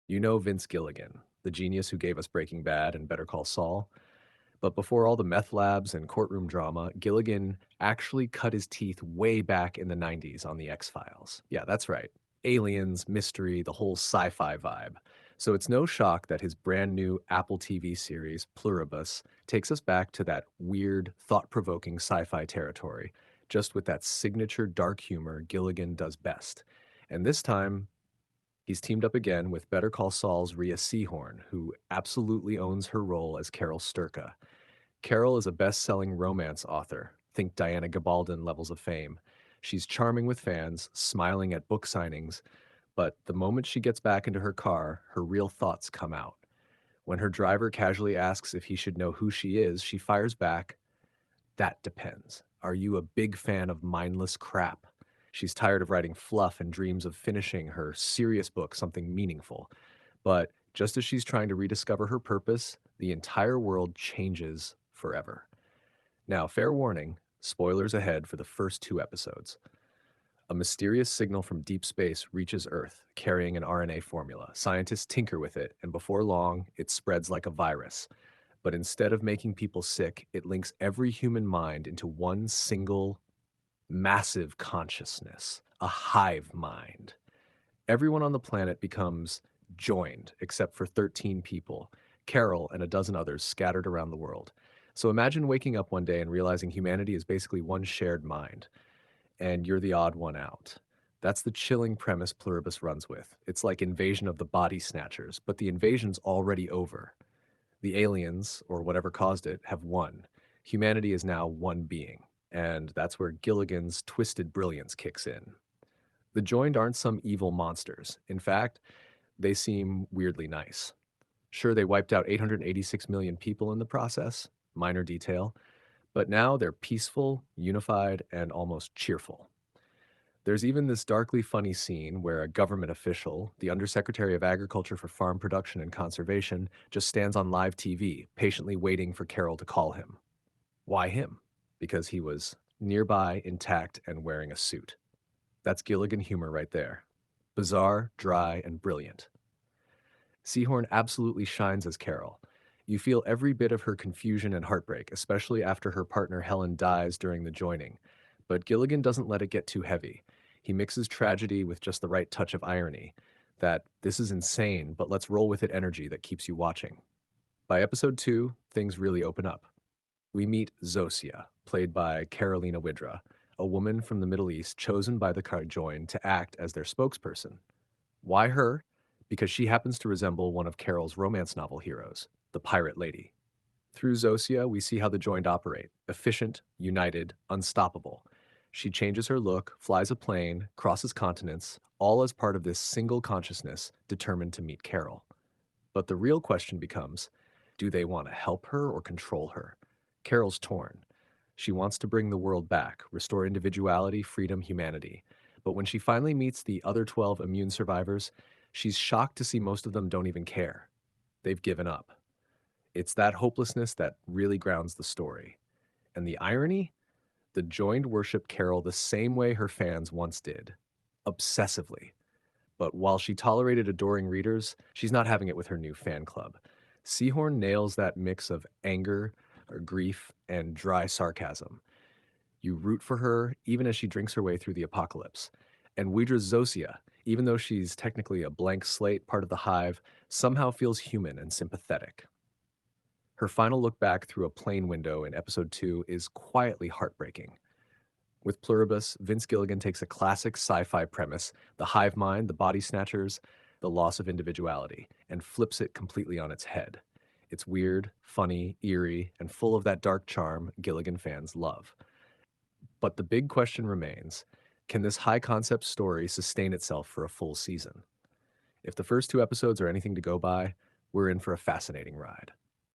You know Vince Gilligan, the genius who gave us Breaking Bad and Better Call Saul. But before all the meth labs and courtroom drama, Gilligan actually cut his teeth way back in the 90s on the X-Files. Yeah, that's right. Aliens, mystery, the whole sci-fi vibe. So it's no shock that his brand new Apple TV series, Pluribus, takes us back to that weird, thought-provoking sci-fi territory, just with that signature dark humor Gilligan does best. And this time, he's teamed up again with Better Call Saul's Rhea Seehorn, who absolutely owns her role as Carol Sturka. Carol is a best-selling romance author. Think Diana Gabaldon levels of fame. She's charming with fans, smiling at book signings, but the moment she gets back into her car, her real thoughts come out. When her driver casually asks if he should know who she is, she fires back, "That depends. Are you a big fan of mindless crap?" She's tired of writing fluff and dreams of finishing her serious book, something meaningful. But just as she's trying to rediscover her purpose, the entire world changes forever. Now, fair warning, spoilers ahead for the first two episodes. A mysterious signal from deep space reaches Earth, carrying an RNA formula. Scientists tinker with it, and before long, it spreads like a virus. But instead of making people sick, it links every human mind into one single, massive consciousness, a hive mind. Everyone on the planet becomes joined, except for 13 people, Carol and a dozen others scattered around the world. So imagine waking up one day and realizing humanity is basically one shared mind, and you're the odd one out. That's the chilling premise Pluribus runs with. It's like Invasion of the Body Snatchers, but the invasion's already over. The aliens, or whatever caused it, have won. Humanity is now one being, and that's where Gilligan's twisted brilliance kicks in. The joined aren't some evil monsters. In fact, they seem weirdly nice. Sure, they wiped out 886 million people in the process, minor detail, but now they're peaceful, unified, and almost cheerful. There's even this darkly funny scene where a government official, the Undersecretary of Agriculture for Farm Production and Conservation, just stands on live TV, patiently waiting for Carol to call him. Why him? Because he was nearby, intact, and wearing a suit. That's Gilligan humor right there. Bizarre, dry, and brilliant. Seahorn absolutely shines as Carol. You feel every bit of her confusion and heartbreak, especially after her partner Helen dies during the joining. But Gilligan doesn't let it get too heavy. He mixes tragedy with just the right touch of irony. That this is insane, but let's roll with it energy that keeps you watching. By episode 2, things really open up. We meet Zosia, played by Carolina Widra, a woman from the Middle East chosen by the Carjoin to act as their spokesperson. Why her? Because she happens to resemble one of Carol's romance novel heroes, the Pirate Lady. Through Zosia, we see how the joined operate: efficient, united, unstoppable. She changes her look, flies a plane, crosses continents, all as part of this single consciousness determined to meet Carol. But the real question becomes, do they want to help her or control her? Carol's torn. She wants to bring the world back, restore individuality, freedom, humanity. But when she finally meets the other 12 immune survivors, she's shocked to see most of them don't even care. They've given up. It's that hopelessness that really grounds the story. And the irony? The joined worship Carol the same way her fans once did, obsessively. But while she tolerated adoring readers, she's not having it with her new fan club. Seahorn nails that mix of anger, or grief, and dry sarcasm. You root for her even as she drinks her way through the apocalypse. And Ouidra's Zosia, even though she's technically a blank slate part of the hive, somehow feels human and sympathetic. Her final look back through a plane window in episode 2 is quietly heartbreaking. With Pluribus, Vince Gilligan takes a classic sci-fi premise, the hive mind, the body snatchers, the loss of individuality, and flips it completely on its head. It's weird, funny, eerie, and full of that dark charm Gilligan fans love. But the big question remains, can this high concept story sustain itself for a full season? If the first two episodes are anything to go by, we're in for a fascinating ride.